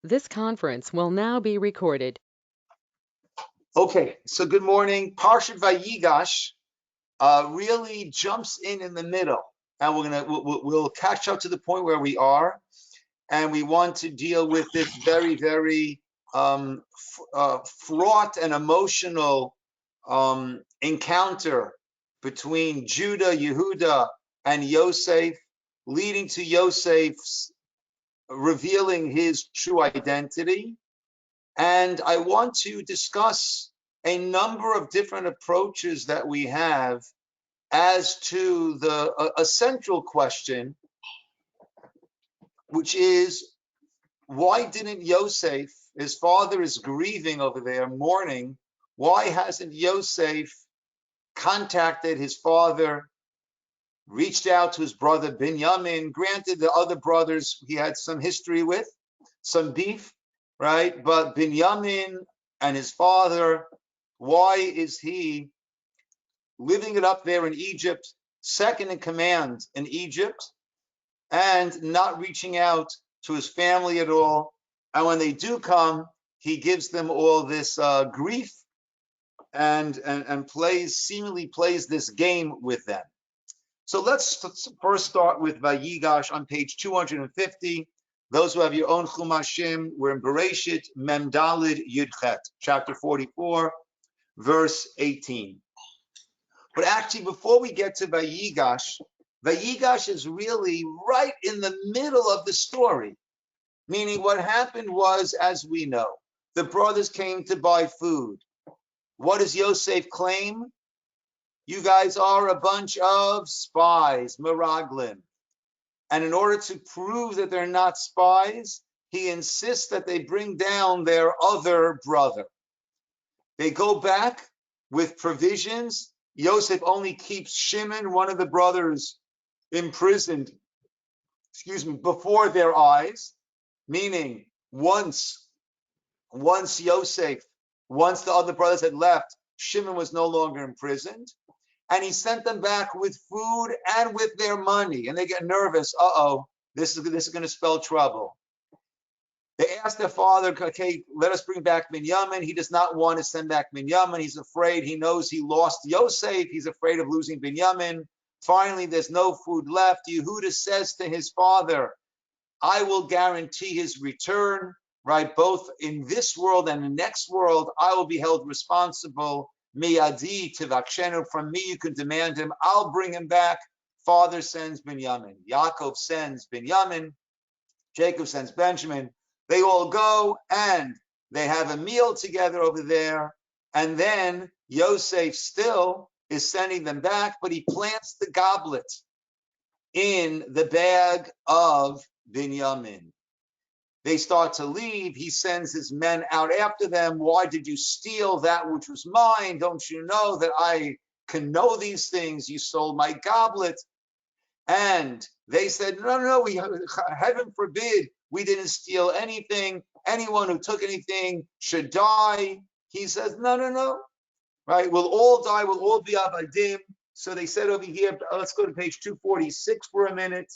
This conference will now be recorded. Okay, so good morning. Parsha Vayigash really jumps in the middle, and we'll catch up to the point where we are, and we want to deal with this very, very fraught and emotional encounter between Judah, Yehuda, and Yosef, leading to Yosef's revealing his true identity. And I want to discuss a number of different approaches that we have as to a central question, which is, why didn't Yosef, his father is grieving over there, mourning, why hasn't Yosef contacted his father, reached out to his brother Binyamin? Granted, the other brothers he had some history with, some beef, right? But Binyamin and his father, why is he living it up there in Egypt, second in command in Egypt, and not reaching out to his family at all? And when they do come, he gives them all this grief and seemingly plays this game with them. So let's first start with Vayigash on page 250. Those who have your own Chumashim, we're in Bereshit, Mem Dalid Yudchet, chapter 44, verse 18. But actually, before we get to Vayigash, Vayigash is really right in the middle of the story. Meaning what happened was, as we know, the brothers came to buy food. What does Yosef claim? You guys are a bunch of spies, Meraglim. And in order to prove that they're not spies, he insists that they bring down their other brother. They go back with provisions. Yosef only keeps Shimon, one of the brothers, imprisoned, before their eyes. Meaning, once the other brothers had left, Shimon was no longer imprisoned. And he sent them back with food and with their money. And they get nervous. This is going to spell trouble. They asked their father, okay, let us bring back Binyamin. He does not want to send back Binyamin. He's afraid. He knows he lost Yosef. He's afraid of losing Binyamin. Finally, there's no food left. Yehuda says to his father, I will guarantee his return, right? Both in this world and the next world, I will be held responsible. Miyadi tivakshenu, from me you can demand him. I'll bring him back. Father sends Binyamin. Yaakov sends Binyamin. Jacob sends Benjamin. They all go and they have a meal together over there. And then Yosef still is sending them back, but he plants the goblet in the bag of Binyamin. They start to leave. He sends his men out after them. Why did you steal that which was mine? Don't you know that I can know these things? You stole my goblet. And they said, no, heaven forbid, we didn't steal anything. Anyone who took anything should die. He says, no, right? We'll all die. We'll all be abadim. So they said over here, let's go to page 246 for a minute.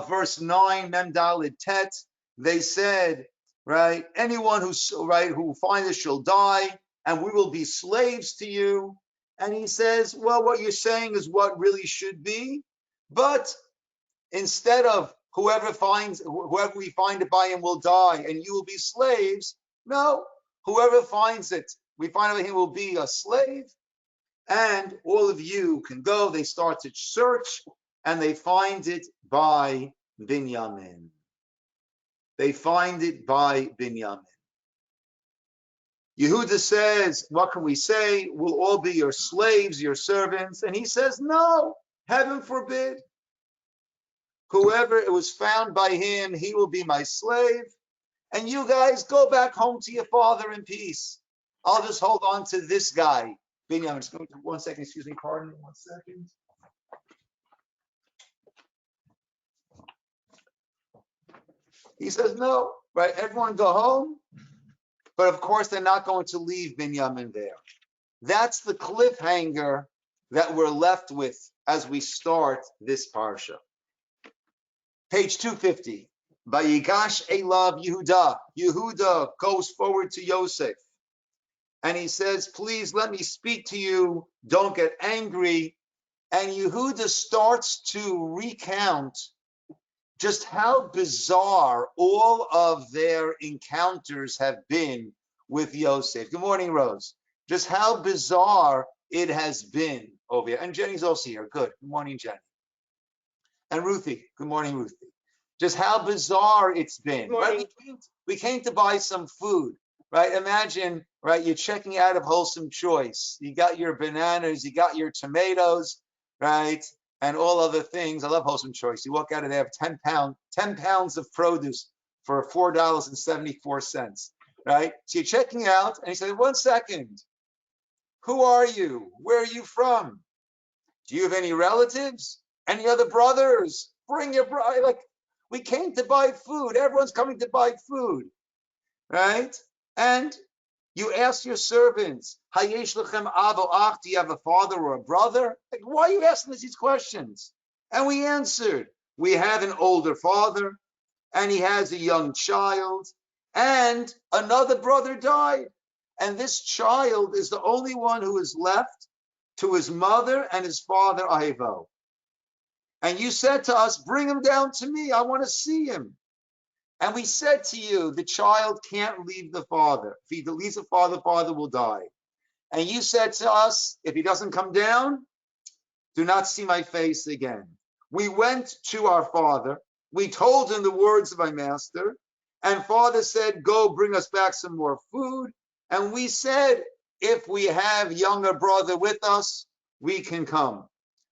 Verse 9, Mem Dalid Tet, they said, right, anyone who finds us shall die, and we will be slaves to you. And he says, well, what you're saying is what really should be, but instead of whoever we find it by him will die, and you will be slaves, no, whoever finds it, we find out him will be a slave, and all of you can go. They start to search, and they find it by Binyamin. Yehuda says, what can we say? We'll all be your slaves, your servants. And he says, no, heaven forbid. Whoever it was found by him, he will be my slave. And you guys go back home to your father in peace. I'll just hold on to this guy. Binyamin, just go 1 second, excuse me, pardon me 1 second. He says, no, right? Everyone go home. But of course, they're not going to leave Binyamin there. That's the cliffhanger that we're left with as we start this Parsha. Page 250. Vayigash elav Yehuda. Yehuda goes forward to Yosef. And he says, please let me speak to you. Don't get angry. And Yehuda starts to recount just how bizarre all of their encounters have been with Yosef. Good morning, Rose. Just how bizarre it has been over here. And Jenny's also here. Good. Good morning, Jenny. And Ruthie. Good morning, Ruthie. Just how bizarre it's been. Right? We came to buy some food. Right? Imagine, right, you're checking out of Wholesome Choice. You got your bananas, you got your tomatoes, right? And all other things. I love Wholesome Choice. You walk out of there, have 10 pounds of produce for $4.74, right? So you're checking out, and you say, 1 second, who are you? Where are you from? Do you have any relatives? Any other brothers? Bring your brother. Like, we came to buy food. Everyone's coming to buy food, right? And you ask your servants, Hayesh lechem av o ach, do you have a father or a brother? Like, why are you asking us these questions? And we answered, we have an older father, and he has a young child, and another brother died. And this child is the only one who is left to his mother and his father, Ahivo. And you said to us, bring him down to me. I want to see him. And we said to you, the child can't leave the father. If he leaves the father will die. And you said to us, if he doesn't come down, do not see my face again. We went to our father. We told him the words of my master. And father said, go bring us back some more food. And we said, if we have younger brother with us, we can come.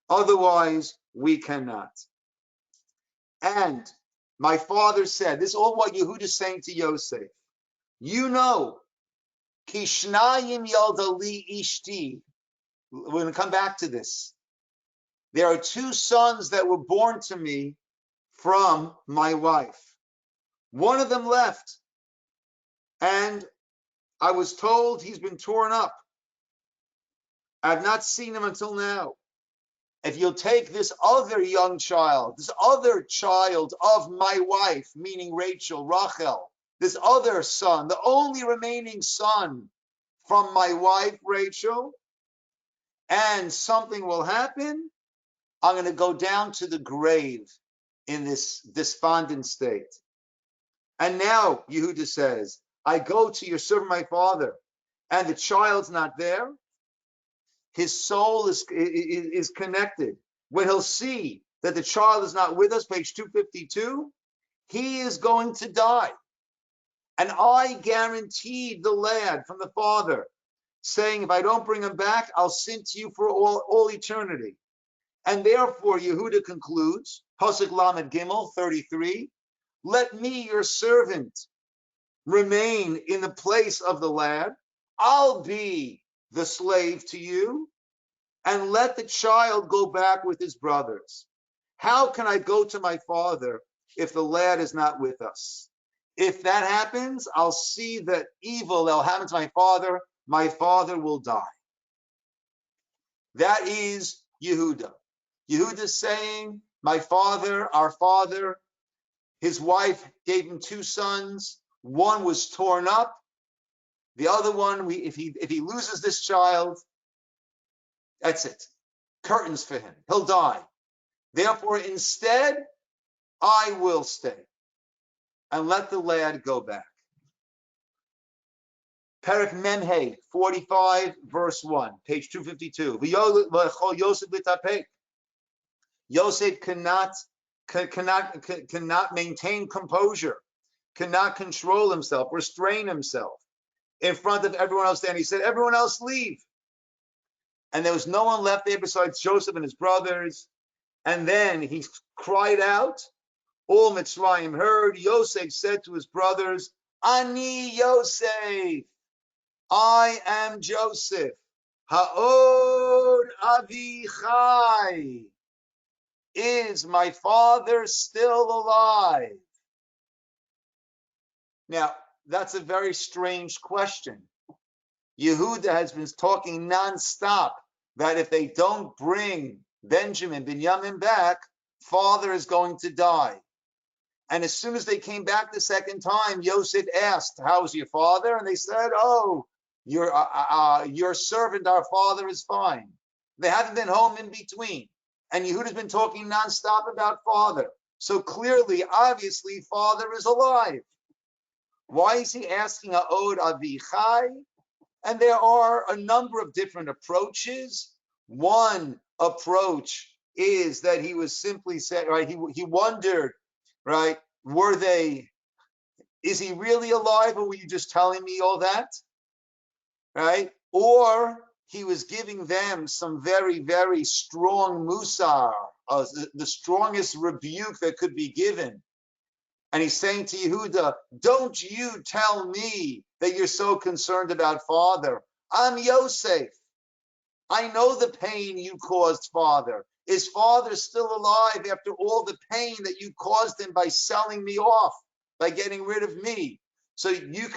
Otherwise, we cannot. And my father said, this is all what Yehuda is saying to Yosef. You know, Kishnayim Yaldali Ishti. We're going to come back to this. There are 2 sons that were born to me from my wife. One of them left, and I was told he's been torn up. I've not seen him until now. If you'll take this other young child, this other child of my wife, meaning Rachel, Rachel, this other son, the only remaining son from my wife, Rachel, and something will happen, I'm going to go down to the grave in this despondent state. And now, Yehuda says, I go to your servant, my father, and the child's not there. His soul is connected. When he'll see that the child is not with us, page 252, he is going to die. And I guaranteed the lad from the father, saying, if I don't bring him back, I'll sin to you for all eternity. And therefore, Yehuda concludes, Pasuk Lamed Gimel 33, let me, your servant, remain in the place of the lad. I'll be the slave to you, and let the child go back with his brothers. How can I go to my father if the lad is not with us? If that happens, I'll see that evil that will happen to my father will die. That is Yehuda. Yehuda is saying, my father, our father, his wife gave him 2 sons. One was torn up. The other one, if he loses this child, that's it. Curtains for him. He'll die. Therefore, instead, I will stay and let the lad go back. Perek Memhe 45, verse 1, page 252. Yosef cannot maintain composure, cannot control himself, restrain himself in front of everyone else there. And he said, everyone else leave. And there was no one left there besides Joseph and his brothers. And then he cried out. All Mitzrayim heard. Yosef said to his brothers, Ani Yosef, I am Joseph. Ha'od Avichai. Is my father still alive? Now, that's a very strange question. Yehuda has been talking nonstop that if they don't bring Binyamin back, father is going to die. And as soon as they came back the second time, Yosef asked, "How's your father?" And they said, "Oh, your servant, our father, is fine." They haven't been home in between. And Yehuda's been talking nonstop about father. So clearly, obviously, father is alive. Why is he asking Ha'od Avichai? And there are a number of different approaches. One approach is that he was simply said, right? He wondered, right? Is he really alive, or were you just telling me all that? Right? Or he was giving them some very, very strong musar, the strongest rebuke that could be given. And he's saying to Yehuda, don't you tell me that you're so concerned about father. I'm Yosef. I know the pain you caused father. Is father still alive after all the pain that you caused him by selling me off, by getting rid of me? So you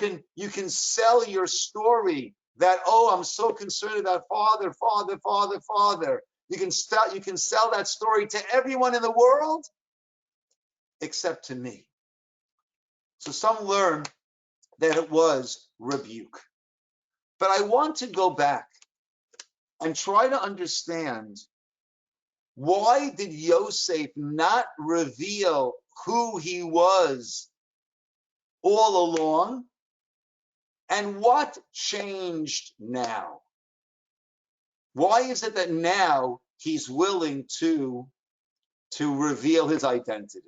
can sell your story that, oh, I'm so concerned about father, father, father, father. You can sell that story to everyone in the world except to me. So some learn that it was rebuke. But I want to go back and try to understand, why did Yosef not reveal who he was all along? And what changed now? Why is it that now he's willing to reveal his identity?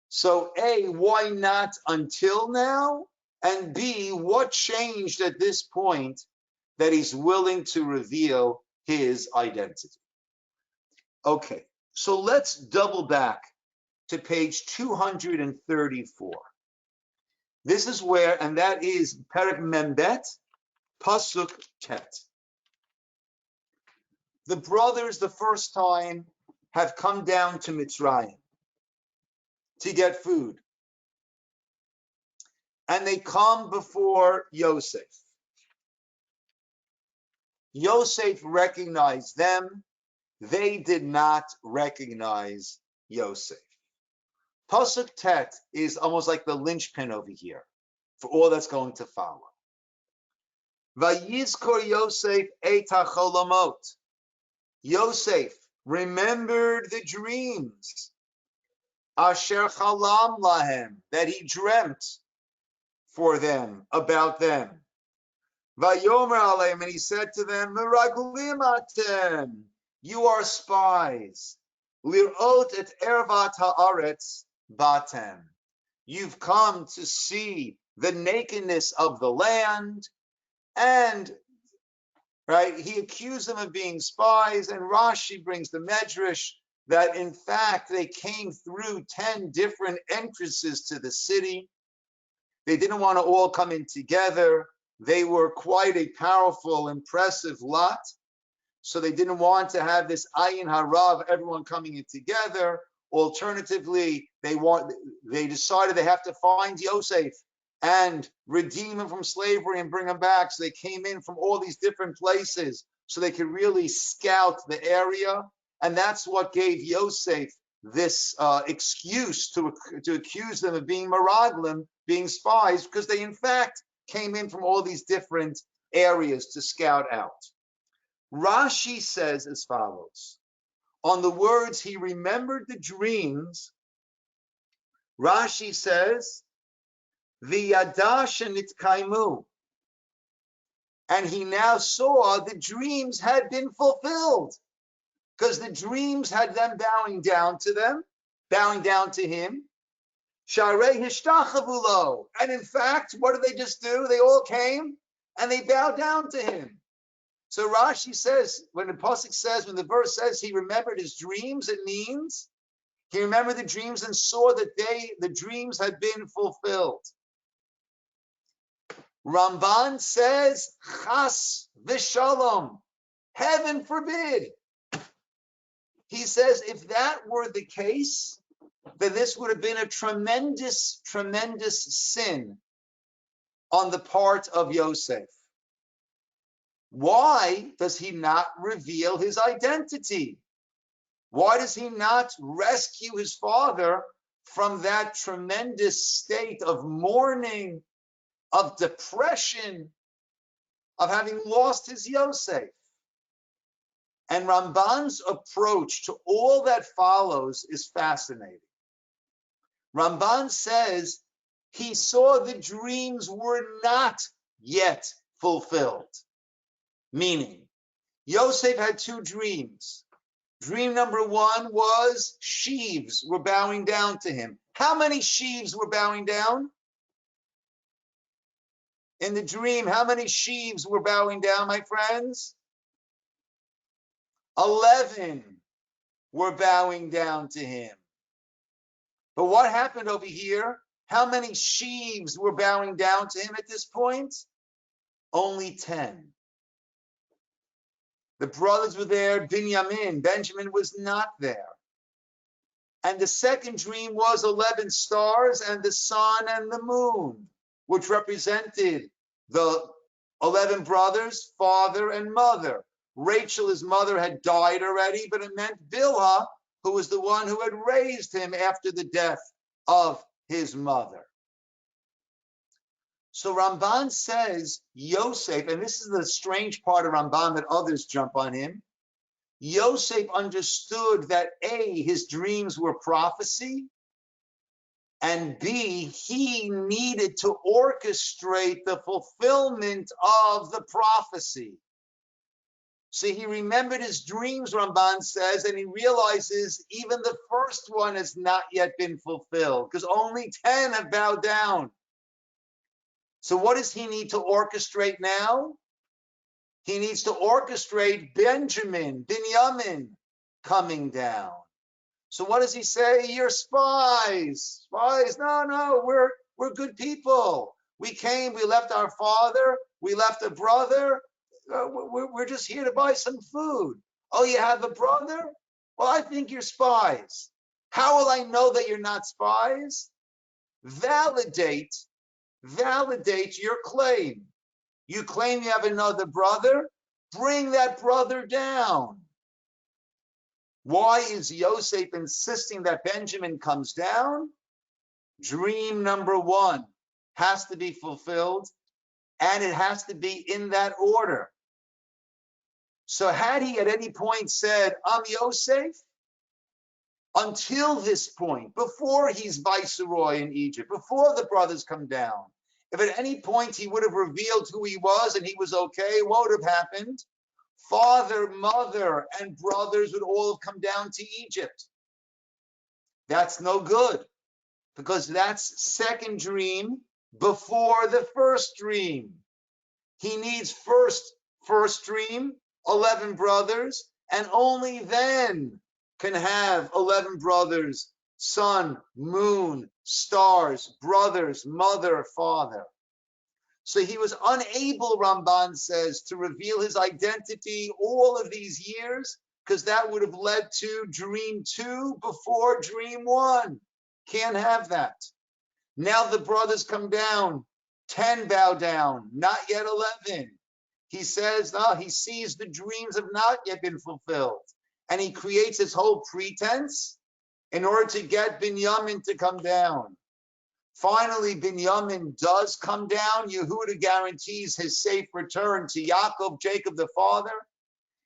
So A, why not until now? And B, what changed at this point that he's willing to reveal his identity? Okay, so let's double back to page 234. This is where, and that is Perek Membet, Pasuk Tet. The brothers, the first time, have come down to Mitzrayim to get food. And they come before Yosef. Yosef recognized them. They did not recognize Yosef. Pasuk Tet is almost like the linchpin over here for all that's going to follow. Vayizkor Yosef et hacholamot. Yosef remembered the dreams. Asher chalam lahem, that he dreamt for them, about them. Vayomer aleim, and he said to them, Meraglim atem, you are spies. Lirot et ervat haaretz batem. You've come to see the nakedness of the land. And right, he accused them of being spies, and Rashi brings the medrash that in fact they came through 10 different entrances to the city. They didn't want to all come in together. They were quite a powerful, impressive lot. So they didn't want to have this ayin harav, everyone coming in together. Alternatively, they decided they have to find Yosef and redeem him from slavery and bring him back. So they came in from all these different places so they could really scout the area. And that's what gave Yosef this excuse to accuse them of being meraglim, being spies, because they in fact came in from all these different areas to scout out. Rashi says as follows, on the words, he remembered the dreams, Rashi says, V'yadash nitkaimu, and he now saw the dreams had been fulfilled, because the dreams had them bowing down to him. Sharei hishtachavulo, and in fact, what did they just do? They all came and they bowed down to him. So Rashi says, when the verse says he remembered his dreams, it means he remembered the dreams and saw that the dreams had been fulfilled. Ramban says, Chas v'shalom, heaven forbid. He says, if that were the case, then this would have been a tremendous, tremendous sin on the part of Yosef. Why does he not reveal his identity? Why does he not rescue his father from that tremendous state of mourning, of depression, of having lost his Yosef. And Ramban's approach to all that follows is fascinating. Ramban says he saw the dreams were not yet fulfilled. Meaning, Yosef had two dreams. Dream number one was sheaves were bowing down to him. How many sheaves were bowing down? In the dream, how many sheaves were bowing down, my friends? 11 were bowing down to him. But what happened over here? How many sheaves were bowing down to him at this point? Only 10. The brothers were there, Benjamin was not there. And the second dream was 11 stars and the sun and the moon, which represented the 11 brothers, father and mother. Rachel, his mother, had died already, but it meant Bilhah, who was the one who had raised him after the death of his mother. So Ramban says Yosef, and this is the strange part of Ramban that others jump on him. Yosef understood that A, his dreams were prophecy, and B, he needed to orchestrate the fulfillment of the prophecy. So he remembered his dreams, Ramban says, and he realizes even the first one has not yet been fulfilled because only 10 have bowed down. So what does he need to orchestrate now? He needs to orchestrate Binyamin coming down. So what does he say? You're spies. Spies. No, we're good people. We came, we left our father, we left a brother. We're just here to buy some food. Oh, you have a brother? Well, I think you're spies. How will I know that you're not spies? Validate your claim. You claim you have another brother, bring that brother down. Why is Yosef insisting that Benjamin comes down? Dream number one has to be fulfilled, and it has to be in that order. So had he at any point said, I'm Yosef, until this point, before he's viceroy in Egypt, before the brothers come down, if at any point he would have revealed who he was and he was okay, what would have happened? Father, mother, and brothers would all have come down to Egypt. That's no good, because that's second dream before the first dream. He needs first dream, 11 brothers, and only then can have 11 brothers, sun, moon, stars, brothers, mother, father. So he was unable, Ramban says, to reveal his identity all of these years, because that would have led to dream 2 before dream 1. Can't have that. Now the brothers come down, 10 bow down, not yet 11. He says, no, he sees the dreams have not yet been fulfilled. And he creates his whole pretense in order to get Binyamin to come down. Finally, Binyamin does come down. Yehuda guarantees his safe return to Yaakov, Jacob the father.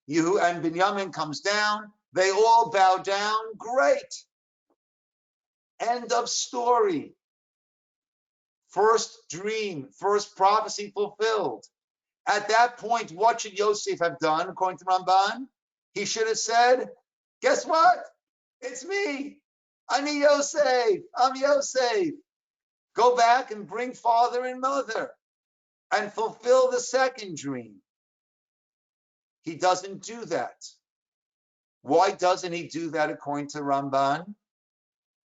And Binyamin comes down. They all bow down. Great. End of story. First dream, first prophecy fulfilled. At that point, what should Yosef have done, according to Ramban? He should have said, guess what? It's me. I'm Yosef. Go back and bring father and mother and fulfill the second dream. He doesn't do that. Why doesn't he do that according to Ramban?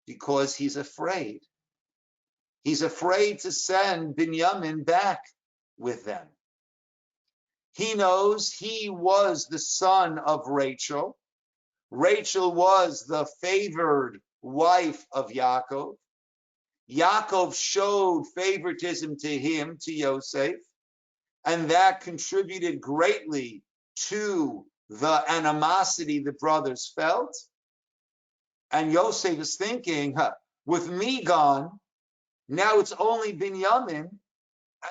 Because he's afraid. He's afraid to send Binyamin back with them. He knows he was the son of Rachel. Rachel was the favored wife of Yaakov. Yaakov showed favoritism to him, to Yosef, and that contributed greatly to the animosity the brothers felt. And Yosef is thinking, With me gone, now it's only Binyamin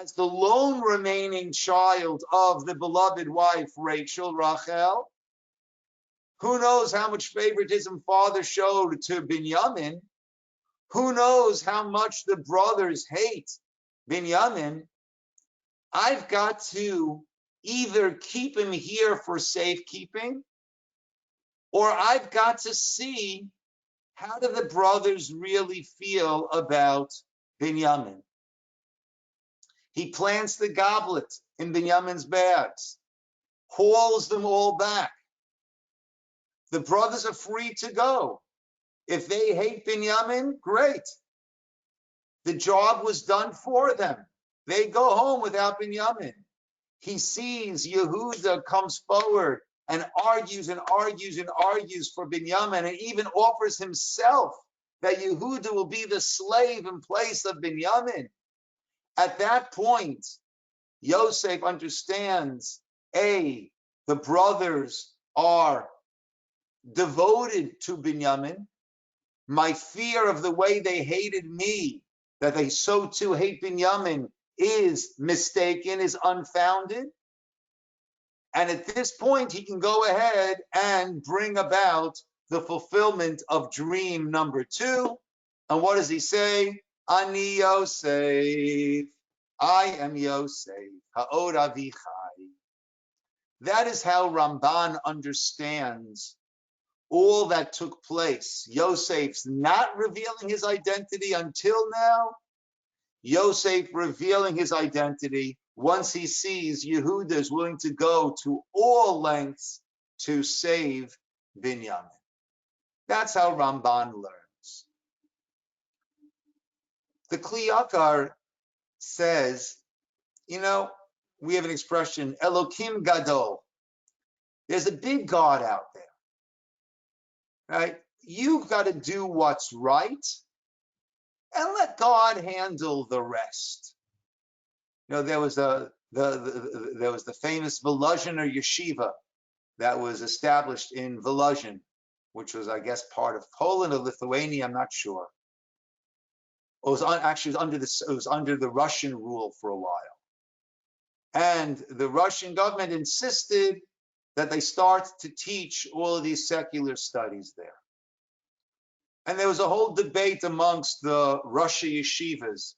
as the lone remaining child of the beloved wife, Rachel. Who knows how much favoritism father showed to Binyamin? Who knows how much the brothers hate Binyamin? I've got to either keep him here for safekeeping, or I've got to see how do the brothers really feel about Binyamin. He plants the goblet in Binyamin's bags, hauls them all back. The brothers are free to go. If they hate Binyamin, great. The job was done for them. They go home without Binyamin. He sees Yehuda comes forward and argues and argues and argues for Binyamin, and even offers himself that Yehuda will be the slave in place of Binyamin. At that point, Yosef understands, A, the brothers are devoted to Binyamin. My fear of the way they hated me, that they so too hate Binyamin, is mistaken, is unfounded. And at this point, he can go ahead and bring about the fulfillment of dream number 2. And what does he say? Ani Yosef. I am Yosef. Ha'od Avichai. That is how Ramban understands all that took place. Yosef's not revealing his identity until now. Yosef revealing his identity once he sees Yehuda is willing to go to all lengths to save Binyamin. That's how Ramban learns. The Kli Yakar says, we have an expression, Elokim Gadol. There's a big God out there, right? You've got to do what's right and let God handle the rest. There was the famous Volozhiner yeshiva that was established in Volozhin, which was, I guess, part of Poland or Lithuania. I'm not sure. It was under the Russian rule for a while, and the Russian government insisted that they start to teach all of these secular studies there. And there was a whole debate amongst the Russia yeshivas.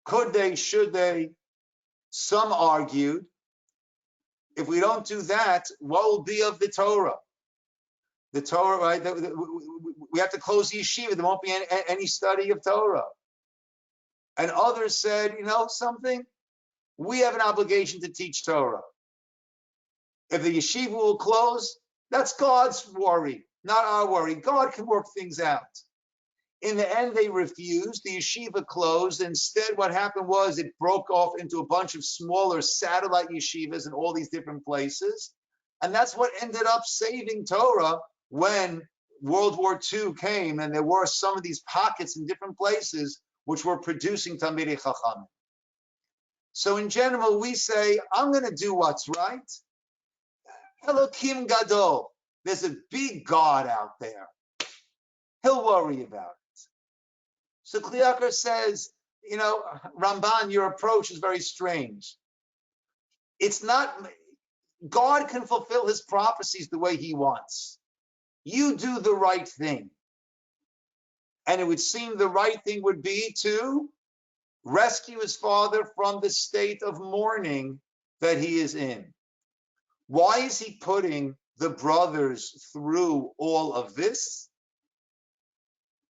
Could they, should they? Some argued, if we don't do that, what will be of the Torah? The Torah, right? We have to close the yeshiva. There won't be any study of Torah. And others said, something? We have an obligation to teach Torah. If the yeshiva will close, that's God's worry, not our worry. God can work things out. In the end, they refused. The yeshiva closed. Instead, what happened was it broke off into a bunch of smaller satellite yeshivas in all these different places. And that's what ended up saving Torah when World War II came, and there were some of these pockets in different places which were producing Talmidei Chachamim. So in general, we say, I'm going to do what's right. Elokim Gadol. There's a big God out there. He'll worry about it. So Kli Yakar says, Ramban, your approach is very strange. It's not, God can fulfill his prophecies the way he wants. You do the right thing. And it would seem the right thing would be to rescue his father from the state of mourning that he is in. Why is he putting the brothers through all of this?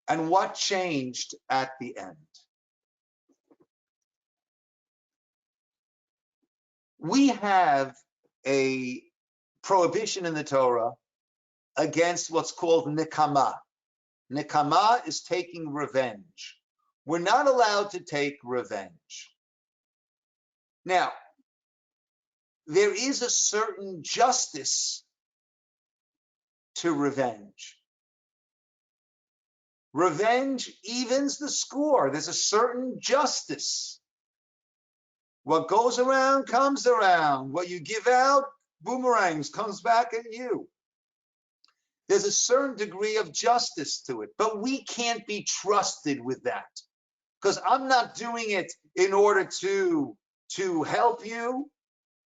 And what changed at the end? We have a prohibition in the Torah against what's called nikama. Nikama is taking revenge. We're not allowed to take revenge. Now, there is a certain justice to revenge. Revenge evens the score. There's a certain justice. What goes around comes around. What you give out, boomerangs, comes back at you. There's a certain degree of justice to it, but we can't be trusted with that, because I'm not doing it in order to help you.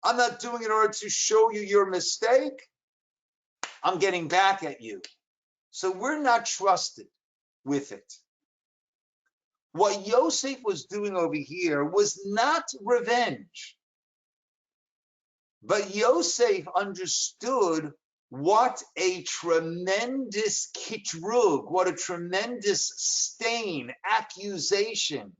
I'm not doing it in order to show you your mistake. I'm getting back at you. So we're not trusted with it. What Yosef was doing over here was not revenge, but Yosef understood what a tremendous kitrug, what a tremendous stain, accusation,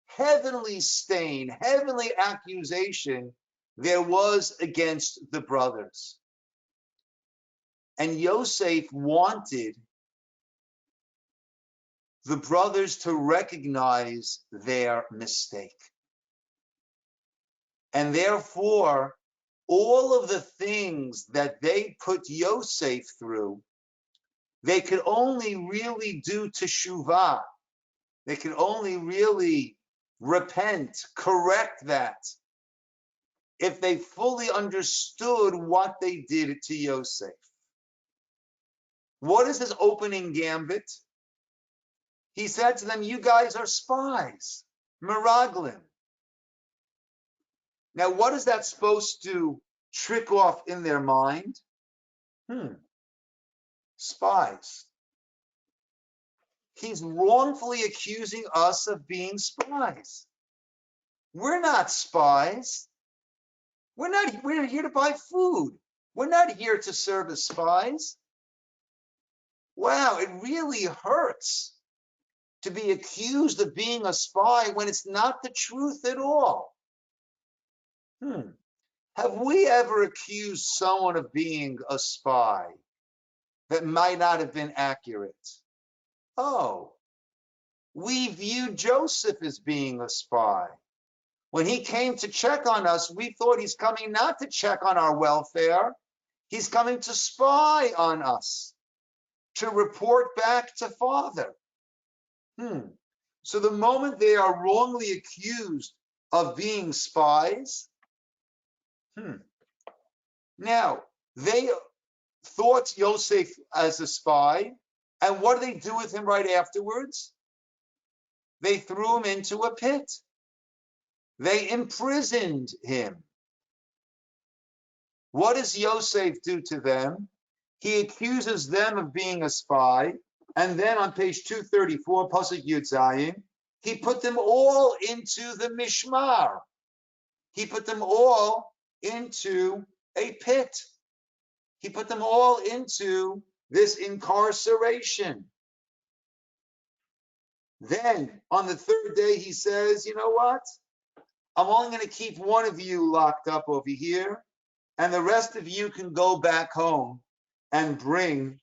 heavenly stain, heavenly accusation there was against the brothers. And Yosef wanted the brothers to recognize their mistake. And therefore, all of the things that they put Yosef through, they could only really do teshuvah. They could only really repent, correct that, if they fully understood what they did to Yosef. What is his opening gambit? He said to them, you guys are spies, meraglim. Now, what is that supposed to trick off in their mind? Spies. He's wrongfully accusing us of being spies. We're not spies. We're here to buy food. We're not here to serve as spies. Wow, it really hurts to be accused of being a spy when it's not the truth at all. Have we ever accused someone of being a spy that might not have been accurate? Oh, we viewed Joseph as being a spy. When he came to check on us, we thought he's coming not to check on our welfare. He's coming to spy on us, to report back to Father. So the moment they are wrongly accused of being spies, now they thought Yosef as a spy, and what do they do with him right afterwards? They threw him into a pit. They imprisoned him. What does Yosef do to them? He accuses them of being a spy, and then on page 234, Pasuk Yud Zayin, he put them all into the mishmar. He put them all into a pit. He put them all into this incarceration. Then on the third day, he says, you know what? I'm only going to keep one of you locked up over here, and the rest of you can go back home and bring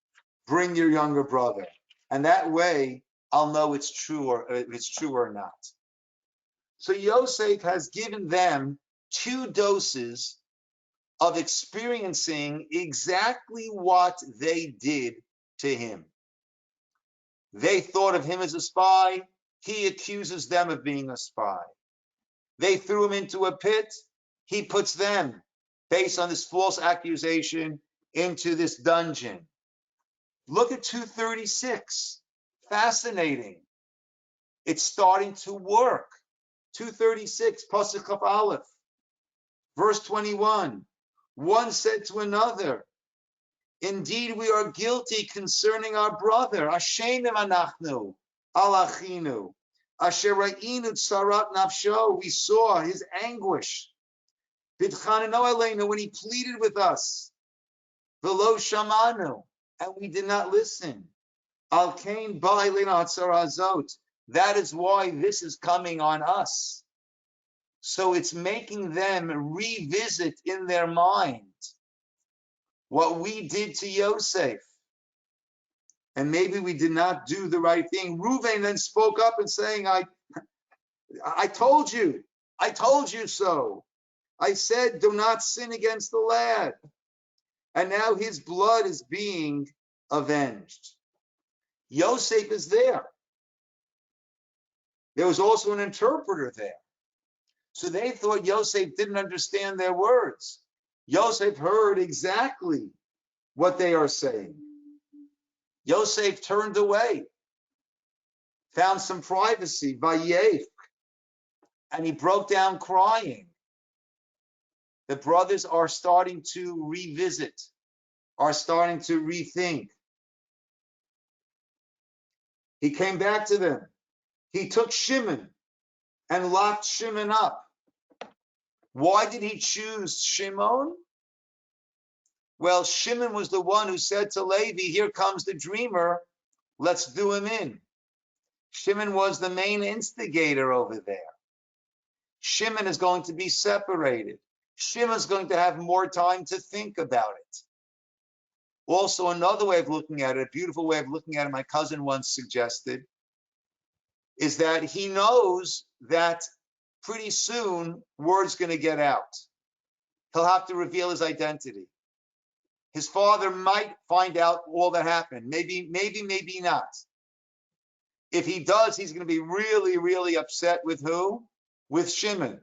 your younger brother. And that way, I'll know it's true or if it's true or not. So Yosef has given them 2 doses of experiencing exactly what they did to him. They thought of him as a spy. He accuses them of being a spy. They threw him into a pit. He puts them, based on this false accusation, into this dungeon. Look at 236. Fascinating. It's starting to work. 236, Pasuk Chaf Aleph, verse 21. One said to another, indeed, we are guilty concerning our brother. Ashenim anachnu al achinu. Asher ra'inu tsarat nafsho. We saw his anguish. Bidchanenu aleinu, when he pleaded with us. V'lo shamanu, and we did not listen. Al kain ba'ilena hatzara hazot. That is why this is coming on us. So it's making them revisit in their mind what we did to Yosef. And maybe we did not do the right thing. Reuven then spoke up and saying, I told you so. I said, do not sin against the lad. And now his blood is being avenged. Yosef is there. There was also an interpreter there. So they thought Yosef didn't understand their words. Yosef heard exactly what they are saying. Yosef turned away, found some privacy, Vayef, and he broke down crying. The brothers are starting to revisit, are starting to rethink. He came back to them. He took Shimon and locked Shimon up. Why did he choose Shimon? Well, Shimon was the one who said to Levi, here comes the dreamer, let's do him in. Shimon was the main instigator over there. Shimon is going to be separated. Shimon is going to have more time to think about it. Also, another way of looking at it, a beautiful way of looking at it, my cousin once suggested, is that he knows that pretty soon word's going to get out. He'll have to reveal his identity. His father might find out all that happened. Maybe not. If he does, he's going to be really, really upset with who? With Shimon,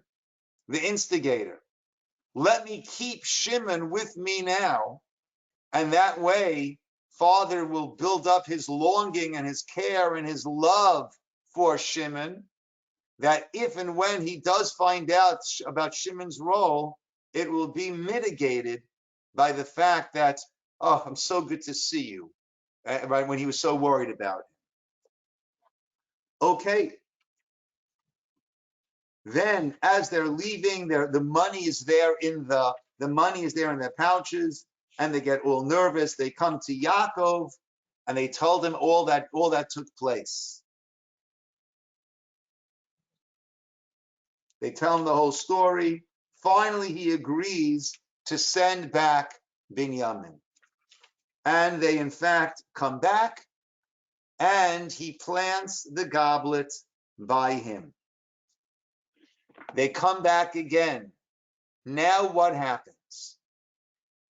the instigator. Let me keep Shimon with me now, and that way, father will build up his longing and his care and his love for Shimon, that if and when he does find out about Shimon's role, it will be mitigated by the fact that, oh, I'm so good to see you, right, when he was so worried about it. Okay. Then, as they're leaving, the money is there in the money is there in their pouches, and they get all nervous. They come to Yaakov, and they told him all that took place. They tell him the whole story. Finally, he agrees to send back Binyamin, and they in fact come back, and he plants the goblet by him. They come back again. Now what happens?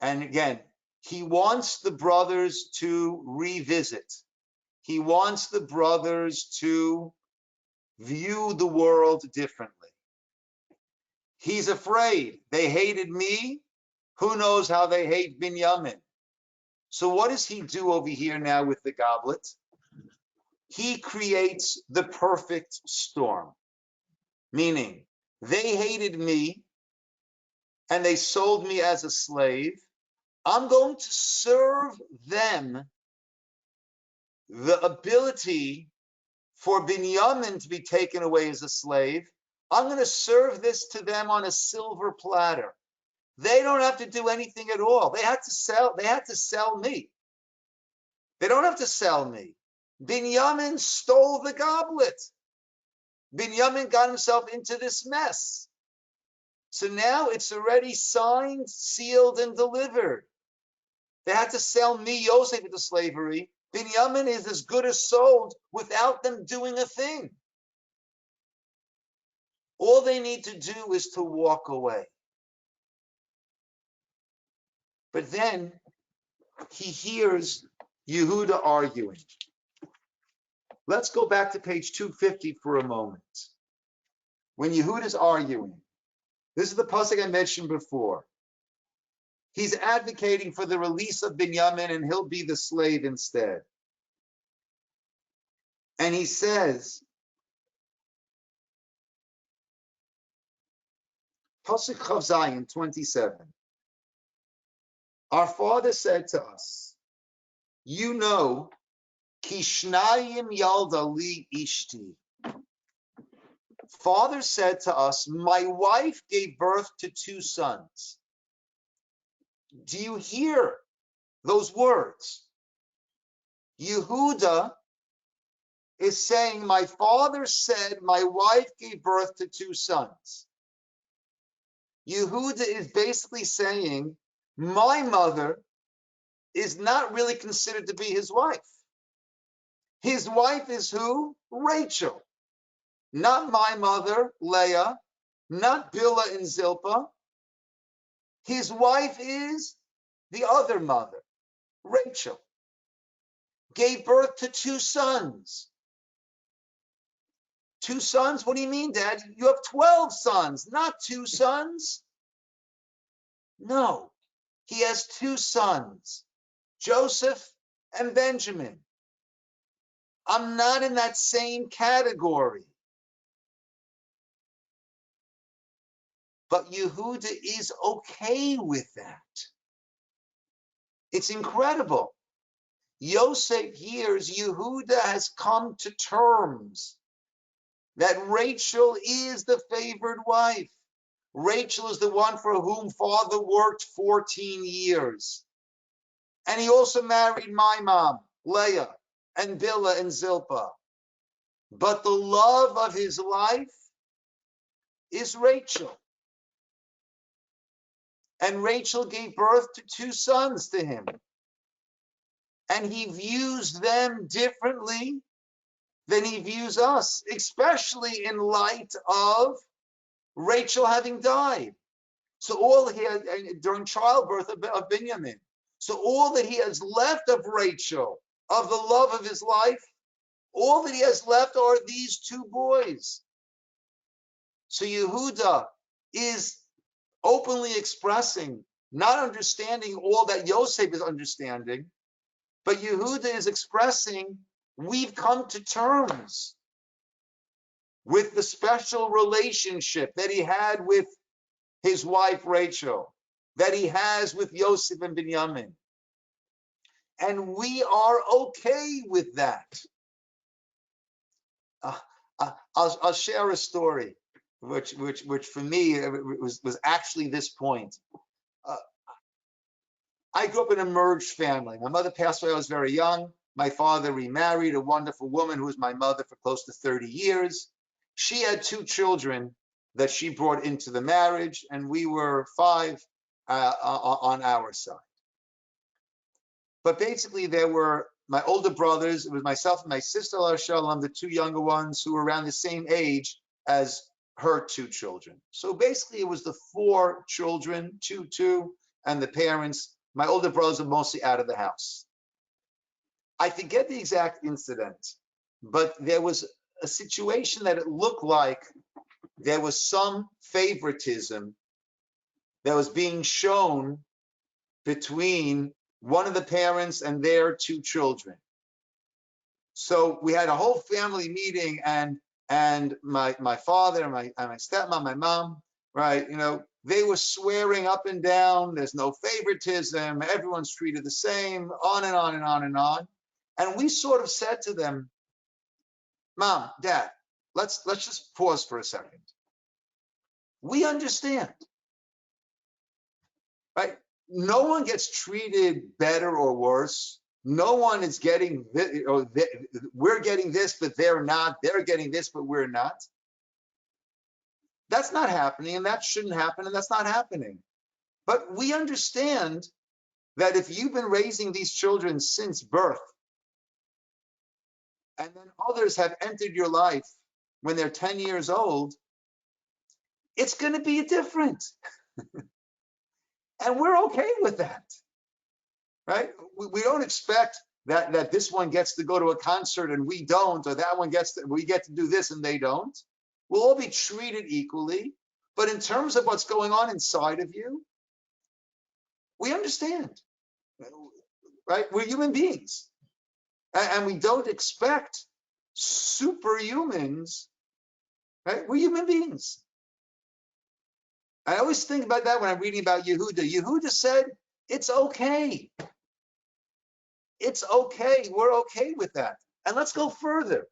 And again, he wants the brothers to revisit. He wants the brothers to view the world differently. He's afraid. They hated me. Who knows how they hate Binyamin? So what does he do over here now with the goblet? He creates the perfect storm. Meaning, they hated me and they sold me as a slave. I'm going to serve them the ability for Binyamin to be taken away as a slave. I'm going to serve this to them on a silver platter. They don't have to do anything at all. They had to sell me. They don't have to sell me. Binyamin stole the goblet. Binyamin got himself into this mess. So now it's already signed, sealed, and delivered. They had to sell me, Yosef, into slavery. Binyamin is as good as sold without them doing a thing. All they need to do is to walk away. But then he hears Yehuda arguing. Let's go back to page 250 for a moment. When Yehuda's arguing, this is the pasuk I mentioned before. He's advocating for the release of Binyamin, and he'll be the slave instead. And he says, pasuk Chav Zayin 27. Our father said to us, you know, Kishnayim yalda li ishti. Father said to us, my wife gave birth to 2 sons. Do you hear those words? Yehuda is saying, my father said my wife gave birth to 2 sons. Yehuda is basically saying, my mother is not really considered to be his wife. His wife is who? Rachel. Not my mother, Leah, not Bilhah and Zilpah. His wife is the other mother, Rachel. Gave birth to 2 sons. 2 sons? What do you mean, Dad? You have 12 sons, not 2 sons. No, he has 2 sons. Joseph and Benjamin. I'm not in that same category. But Yehuda is okay with that. It's incredible. Yosef hears Yehuda has come to terms that Rachel is the favored wife. Rachel is the one for whom father worked 14 years. And he also married my mom, Leah, and Bilhah and Zilpah. But the love of his life is Rachel. And Rachel gave birth to 2 sons to him. And he views them differently than he views us, especially in light of Rachel having died. So all he had during childbirth of Binyamin. So all that he has left of Rachel, of the love of his life, all that he has left are these 2 boys. So Yehuda is openly expressing, not understanding all that Yosef is understanding, but Yehuda is expressing, we've come to terms with the special relationship that he had with his wife Rachel, that he has with Yosef and Binyamin. And we are okay with that. I'll share a story, which for me was actually this point. I grew up in a merged family. My mother passed away when I was very young. My father remarried a wonderful woman who was my mother for close to 30 years. She had 2 children that she brought into the marriage, and we were 5 on our side. But basically, there were my older brothers. It was myself and my sister, Shalom, the 2 younger ones who were around the same age as her 2 children. So basically, it was the 4 children, 2, and the parents. My older brothers were mostly out of the house. I forget the exact incident, but there was a situation that it looked like there was some favoritism that was being shown between one of the parents and their 2 children. So we had a whole family meeting, and my father and my stepmom, my mom, right, they were swearing up and down, there's no favoritism, everyone's treated the same, on and on and on and on. And we sort of said to them, Mom, Dad, let's just pause for a second. We understand, right? No one gets treated better or worse. No one is getting this, or we're getting this, but they're not. They're getting this, but we're not. That's not happening, and that shouldn't happen, and that's not happening. But we understand that if you've been raising these children since birth, and then others have entered your life when they're 10 years old, it's going to be different. And we're okay with that, right? We don't expect that this one gets to go to a concert and we don't, or that one we get to do this and they don't. We'll all be treated equally. But in terms of what's going on inside of you, we understand, right? We're human beings, and we don't expect superhumans, right? We're human beings. I always think about that when I'm reading about Yehuda. Yehuda said, it's okay. It's okay. We're okay with that. And let's go further.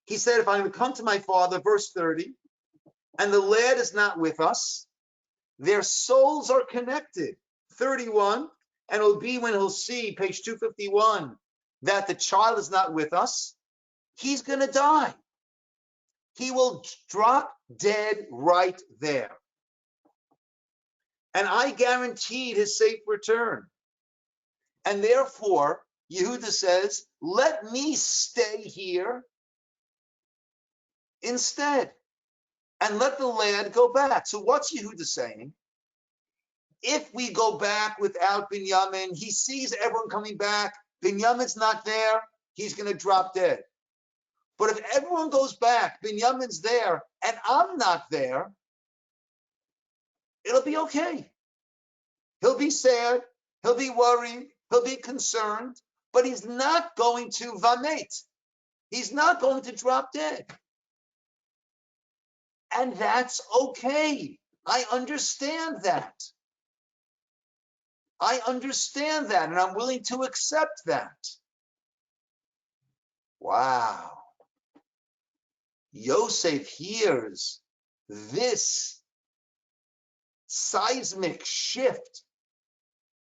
He said, if I would come to my father, verse 30, and the lad is not with us, their souls are connected. 31, and it'll be when he'll see, page 251, that the child is not with us, he's going to die. He will drop dead right there. And I guaranteed his safe return. And therefore, Yehuda says, let me stay here instead, and let the lad go back. So what's Yehuda saying? If we go back without Binyamin, he sees everyone coming back, Binyamin's not there, he's going to drop dead. But if everyone goes back, Binyamin's there, and I'm not there, it'll be okay. He'll be sad, he'll be worried, He'll be concerned, but he's not going to vamate. He's not going to drop dead. And that's okay. I understand that. I understand that, and I'm willing to accept that. Wow. Yosef hears this seismic shift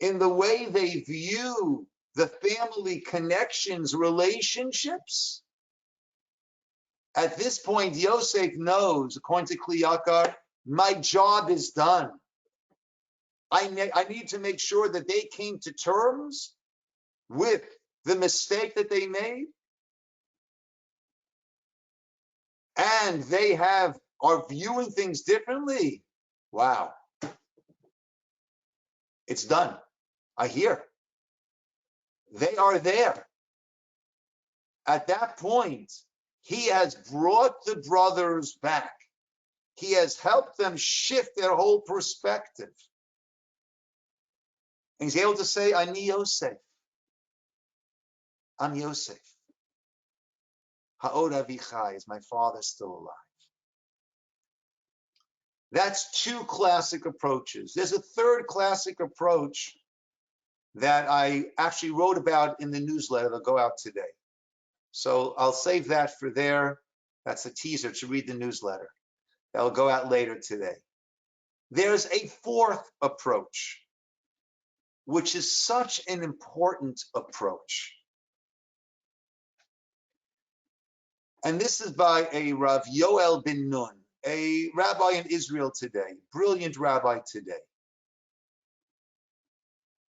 in the way they view the family connections, relationships. At this point, Yosef knows, according to Kli Yakar, my job is done. I need to make sure that they came to terms with the mistake that they made, and they are viewing things differently. Wow. It's done. I hear. They are there. At that point, he has brought the brothers back. He has helped them shift their whole perspective. And he's able to say, Ani Yosef. I'm Yosef. Ha'od Avichai, is my father still alive? That's two classic approaches. There's a third classic approach that I actually wrote about in the newsletter that'll go out today. So I'll save that for there. That's a teaser to read the newsletter. That'll go out later today. There's a fourth approach, which is such an important approach. And this is by a Rav Yoel ben Nun, a rabbi in Israel today, brilliant rabbi today.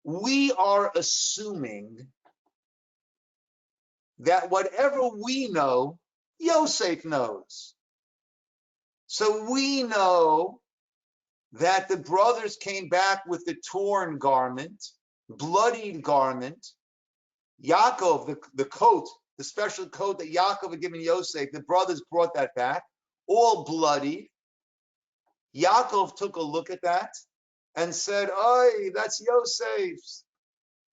We are assuming that whatever we know, Yosef knows. So we know that the brothers came back with the torn garment, bloodied garment. Yaakov, the coat, the special coat that Yaakov had given Yosef, the brothers brought that back, all bloody. Yaakov took a look at that and said, "Oy, that's Yosef's."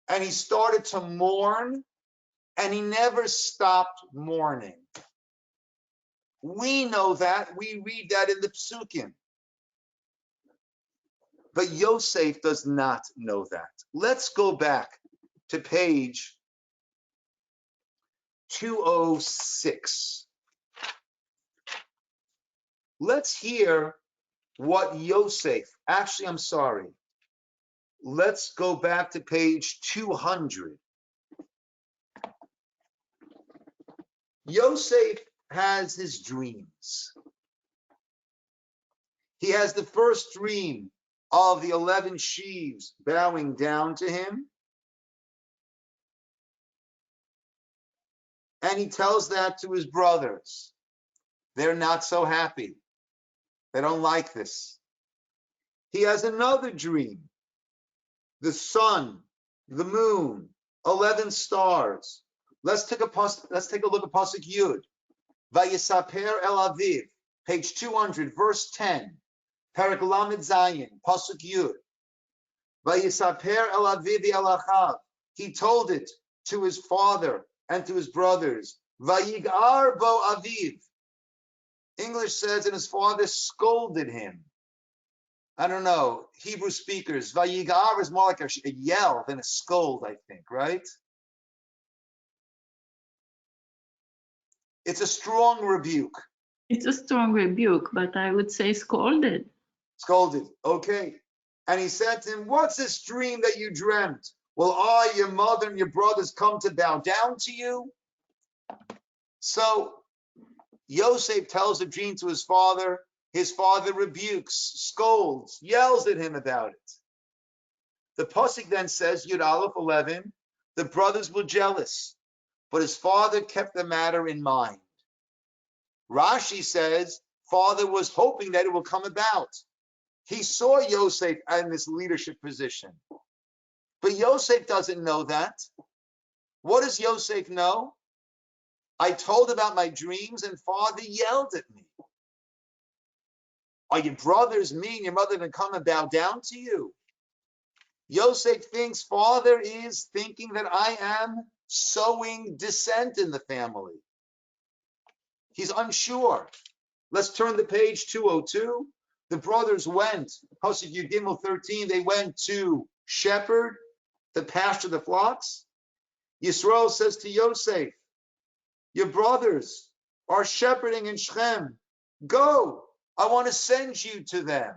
And he started to mourn, and he never stopped mourning. We know that. We read that in the Psukim. But Yosef does not know that. Let's go back to page 206. Let's hear what Yosef, actually, I'm sorry. Let's go back to page 200. Yosef has his dreams. He has the first dream of the 11 sheaves bowing down to him. And he tells that to his brothers. They're not so happy. They don't like this. He has another dream. The sun, the moon, 11 stars. Let's take a look at Pasuk Yud. Vayisaper el Aviv, page 200, verse 10. Perek Lamed Zayin, Pasuk Yud. Vayisaper el Aviv el Achav. He told it to his father and to his brothers. Vayigar bo Aviv. English says, and his father scolded him. I don't know, Hebrew speakers, Vayigar is more like a yell than a scold, I think, right? It's a strong rebuke. It's a strong rebuke, but I would say scolded. Scolded, okay. And he said to him, what's this dream that you dreamt? Will I, your mother, and your brothers come to bow down to you? So Yosef tells a dream to his father. His father rebukes, scolds, yells at him about it. The pasuk then says, Yud Aleph 11, the brothers were jealous, but his father kept the matter in mind. Rashi says, father was hoping that it will come about. He saw Yosef in this leadership position. But Yosef doesn't know that. What does Yosef know? I told about my dreams and father yelled at me. Are your brothers, me and your mother, going to come and bow down to you? Yosef thinks father is thinking that I am sowing dissent in the family. He's unsure. Let's turn to page 202. The brothers went, Pasuk Yud Gimel 13, they went to shepherd, to pasture the flocks. Yisroel says to Yosef, your brothers are shepherding in Shechem. Go, I want to send you to them.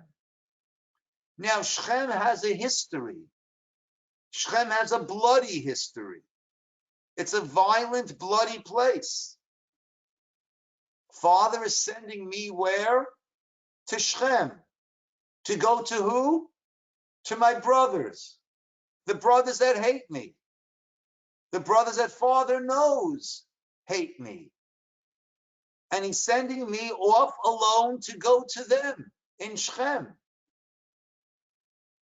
Now, Shechem has a history. Shechem has a bloody history. It's a violent, bloody place. Father is sending me where? To Shechem. To go to who? To my brothers. The brothers that hate me. The brothers that father knows hate me. And he's sending me off alone to go to them in Shechem.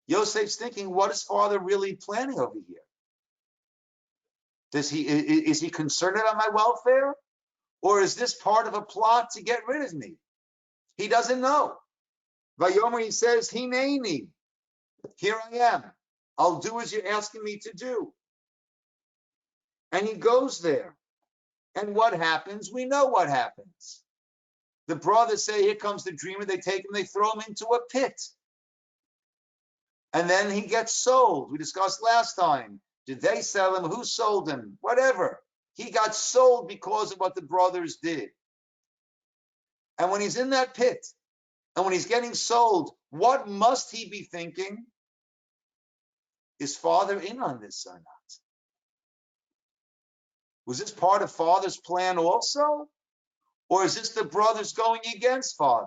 Yosef's thinking, what is father really planning over here? Is he concerned about my welfare? Or is this part of a plot to get rid of me? He doesn't know. Vayomer, he says, Hineni, here I am. I'll do as you're asking me to do. And he goes there. And what happens? We know what happens. The brothers say, here comes the dreamer. They take him, they throw him into a pit. And then he gets sold. We discussed last time. Did they sell him? Who sold him? Whatever. He got sold because of what the brothers did. And when he's in that pit, and when he's getting sold, what must he be thinking? Is father in on this or not? Was this part of father's plan also? Or is this the brothers going against father?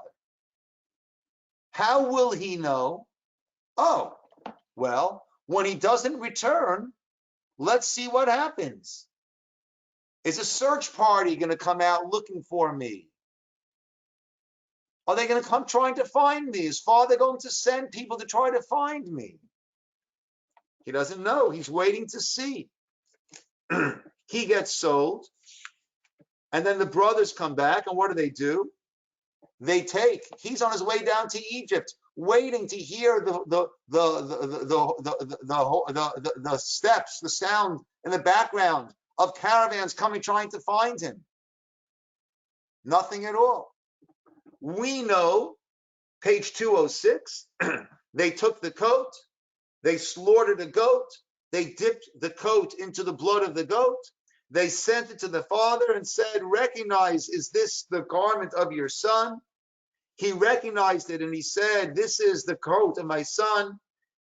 How will he know? Oh, well, when he doesn't return, let's see what happens. Is a search party going to come out looking for me? Are they going to come trying to find me? Is father going to send people to try to find me? He doesn't know. He's waiting to see. He gets sold. And then the brothers come back. And what do? He's on his way down to Egypt, waiting to hear the steps, the sound in the background of caravans coming, trying to find him. Nothing at all. We know, page 206, they took the coat, they slaughtered a goat, they dipped the coat into the blood of the goat, they sent it to the father and said, recognize, is this the garment of your son? He recognized it and he said, this is the coat of my son.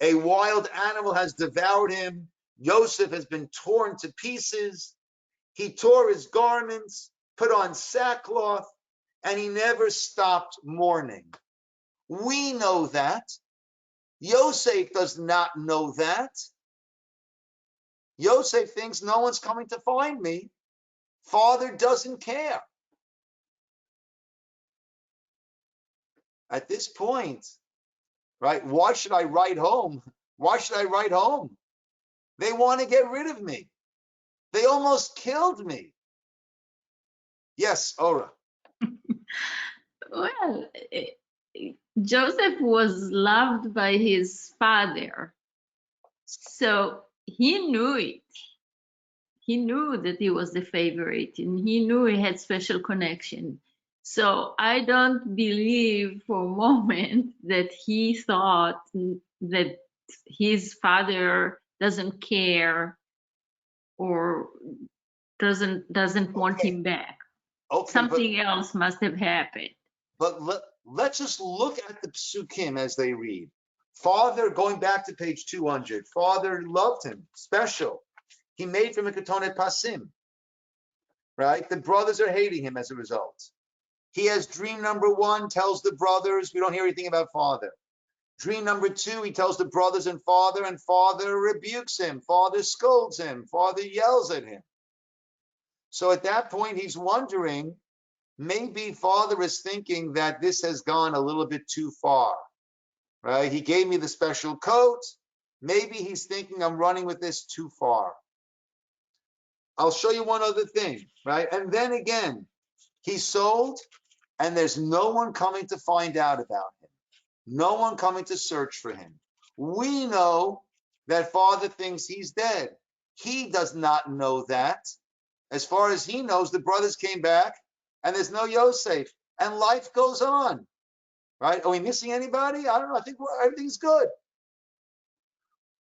A wild animal has devoured him. Yosef has been torn to pieces. He tore his garments, put on sackcloth, and he never stopped mourning. We know that. Yosef does not know that. Yosef thinks no one's coming to find me. Father doesn't care. At this point, right, why should I write home? Why should I write home? They want to get rid of me. They almost killed me. Yes, Ora. Well, Joseph was loved by his father, so he knew it. He knew that he was the favorite, and he knew he had special connection. So I don't believe for a moment that he thought that his father doesn't care or doesn't want him back. Okay, Something else must have happened. But let's just look at the psukim as they read. Father, going back to page 200, father loved him, special. He made from a ketonet pasim, right? The brothers are hating him as a result. He has dream number 1, tells the brothers, we don't hear anything about father. Dream number 2, he tells the brothers and father rebukes him, father scolds him, father yells at him. So at that point, he's wondering, maybe father is thinking that this has gone a little bit too far, right? He gave me the special coat. Maybe he's thinking I'm running with this too far. I'll show you one other thing, right? And then again, he's sold and there's no one coming to find out about him. No one coming to search for him. We know that father thinks he's dead. He does not know that. As far as he knows, the brothers came back and there's no Yosef and life goes on, right? Are we missing anybody? I don't know. I think everything's good.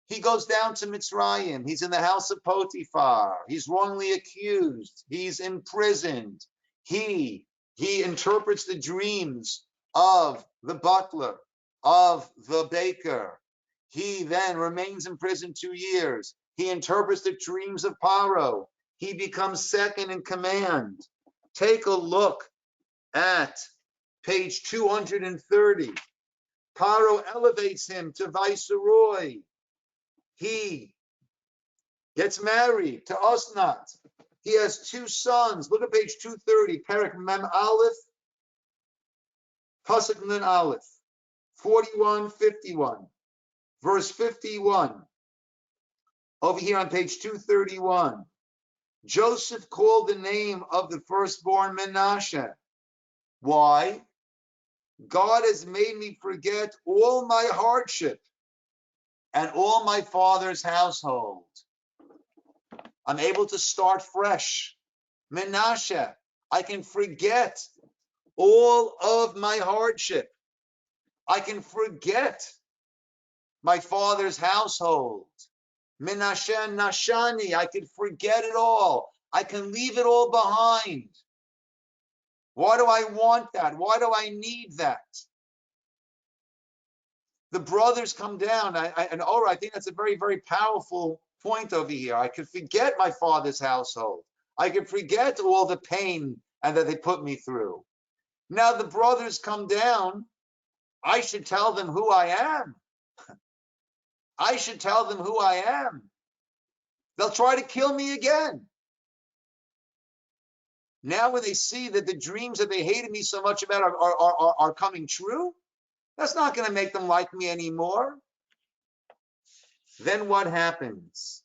He goes down to Mitzrayim. He's in the house of Potiphar. He's wrongly accused. He's imprisoned. He interprets the dreams of the butler, of the baker. He then remains in prison 2 years. He interprets the dreams of Paro. He becomes second in command. Take a look at page 230. Paro elevates him to viceroy. He gets married to Osnat. He has 2 sons. Look at page 230, Perek Mem Aleph, Pasuk Nun Aleph, 41-51, verse 51. Over here on page 231, Joseph called the name of the firstborn Menashe. Why? God has made me forget all my hardship and all my father's household. I'm able to start fresh. Menashe, I can forget all of my hardship. I can forget my father's household. Menashe Nashani, I can forget it all. I can leave it all behind. Why do I want that? Why do I need that? The brothers come down, and I think that's a very, very powerful point over here. I could forget my father's household. I could forget all the pain and that they put me through. Now the brothers come down. I should tell them who I am. I should tell them who I am. They'll try to kill me again. Now when they see that the dreams that they hated me so much about are coming true, that's not going to make them like me anymore. Then what happens?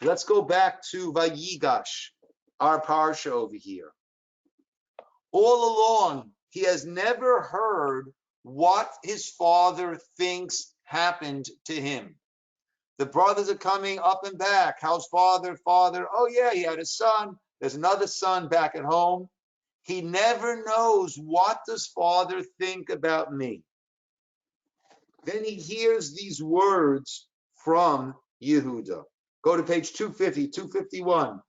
Let's go back to Vayigash, our Parsha over here. All along, he has never heard what his father thinks happened to him. The brothers are coming up and back. How's father? Father, oh yeah, he had a son. There's another son back at home. He never knows, what does father think about me? Then he hears these words from Yehuda. Go to page 250, 251,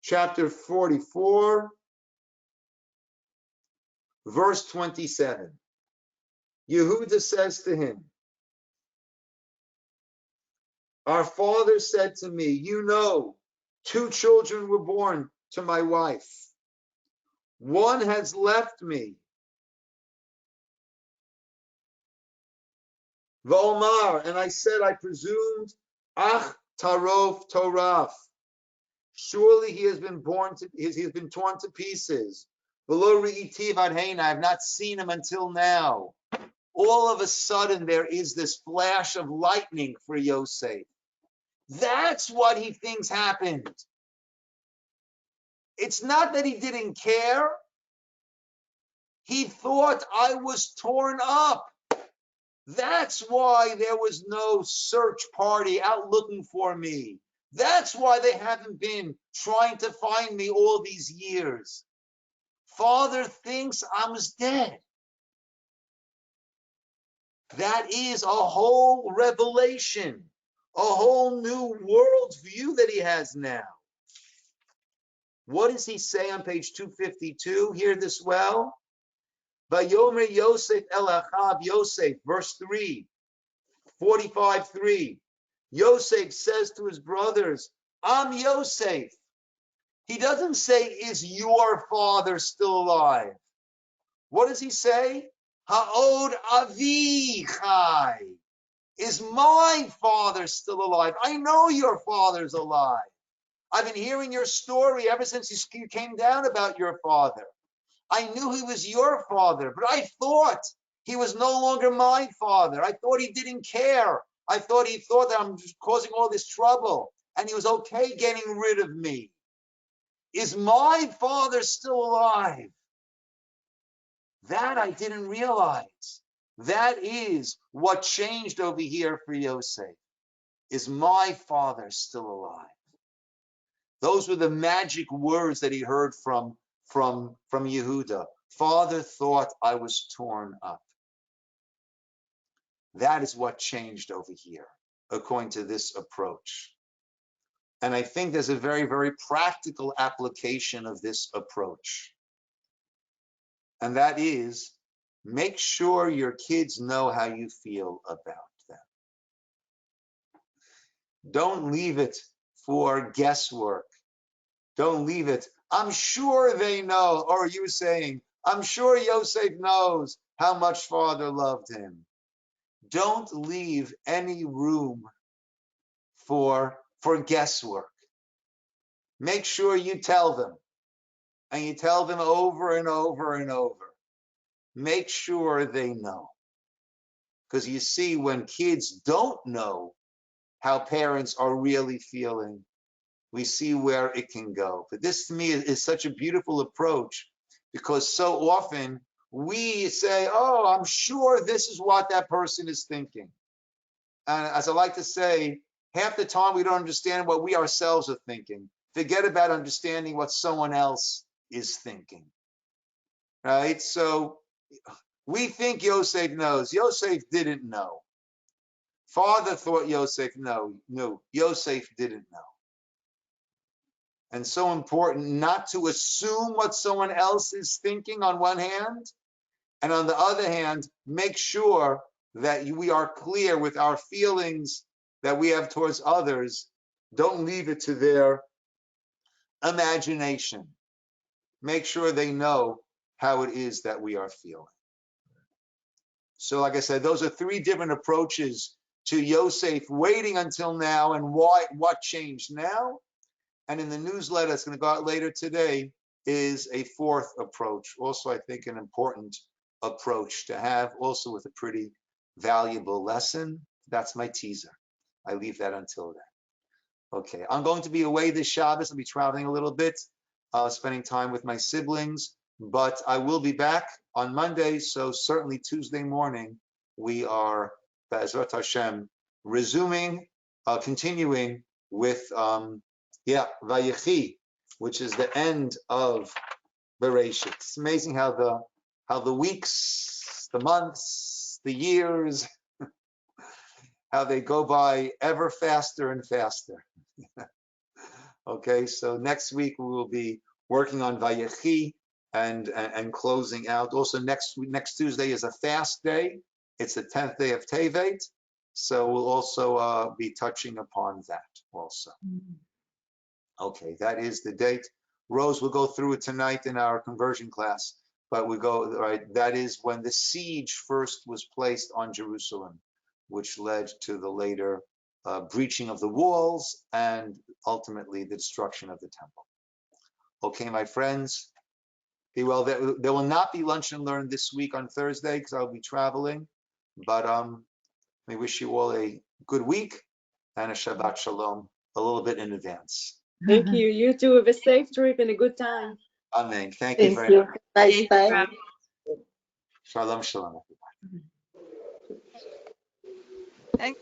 chapter 44, verse 27. Yehuda says to him, our father said to me, you know, 2 children were born to my wife. One has left me. V'omar, and I said, I presumed, ach tarof toraf. Surely he has been torn to pieces. V'lo ri'iti vadhein, I have not seen him until now. All of a sudden, there is this flash of lightning for Yosef. That's what he thinks happened. It's not that he didn't care. He thought I was torn up. That's why there was no search party out looking for me. That's why they haven't been trying to find me all these years. Father thinks I was dead. That is a whole revelation, a whole new world view that he has now. What does he say on page 252? Hear this well. Vayomer Yosef el Achav Yosef, verse 3, 45:3. Yosef says to his brothers, I'm Yosef. He doesn't say, is your father still alive? What does he say? Ha'od avi chai. Is my father still alive? I know your father's alive. I've been hearing your story ever since you came down about your father. I knew he was your father, but I thought he was no longer my father. I thought he didn't care. I thought he thought that I'm just causing all this trouble, and he was okay getting rid of me. Is my father still alive? That I didn't realize. That is what changed over here for Yosef. is my father still alive? Those were the magic words that he heard from Yehuda. Father thought I was torn up. That is what changed over here, according to this approach. And I think there's a very, very practical application of this approach. And that is, make sure your kids know how you feel about them. Don't leave it for guesswork. Don't leave it, I'm sure they know, or you were saying, I'm sure Yosef knows how much father loved him. Don't leave any room for guesswork. Make sure you tell them, and you tell them over and over and over. Make sure they know. Because you see, when kids don't know how parents are really feeling, we see where it can go. But this to me is such a beautiful approach, because so often we say, oh, I'm sure this is what that person is thinking. And as I like to say, half the time we don't understand what we ourselves are thinking. Forget about understanding what someone else is thinking. Right? So we think Yosef knows. Yosef didn't know. Father thought Yosef knew. Yosef didn't know. And so important not to assume what someone else is thinking on one hand, and on the other hand, make sure that we are clear with our feelings that we have towards others. Don't leave it to their imagination. Make sure they know how it is that we are feeling. So like I said, those are three different approaches to Yosef waiting until now, and what changed now. And in the newsletter that's going to go out later today is a fourth approach. Also, I think an important approach to have, also with a pretty valuable lesson. That's my teaser. I leave that until then. Okay, I'm going to be away this Shabbos. I'll be traveling a little bit, spending time with my siblings, but I will be back on Monday. So certainly Tuesday morning, we are, Be'ezrat Hashem, resuming, continuing with, Vayichi, which is the end of Bereshit. It's amazing how the weeks, the months, the years, how they go by ever faster and faster. Okay, so next week we will be working on Vayichi and closing out. Also next Tuesday is a fast day. It's the 10th day of Tevet, so we'll also be touching upon that also. Okay, that is the date. Rose will go through it tonight in our conversion class, but we go, right, that is when the siege first was placed on Jerusalem, which led to the later breaching of the walls and ultimately the destruction of the temple. Okay, my friends, be well. There will not be lunch and learn this week on Thursday because I'll be traveling, but we wish you all a good week and a Shabbat Shalom a little bit in advance. Thank you. You too. Have a safe trip and a good time. Amen. Thank you very much. Nice time. Shalom, shalom. Thank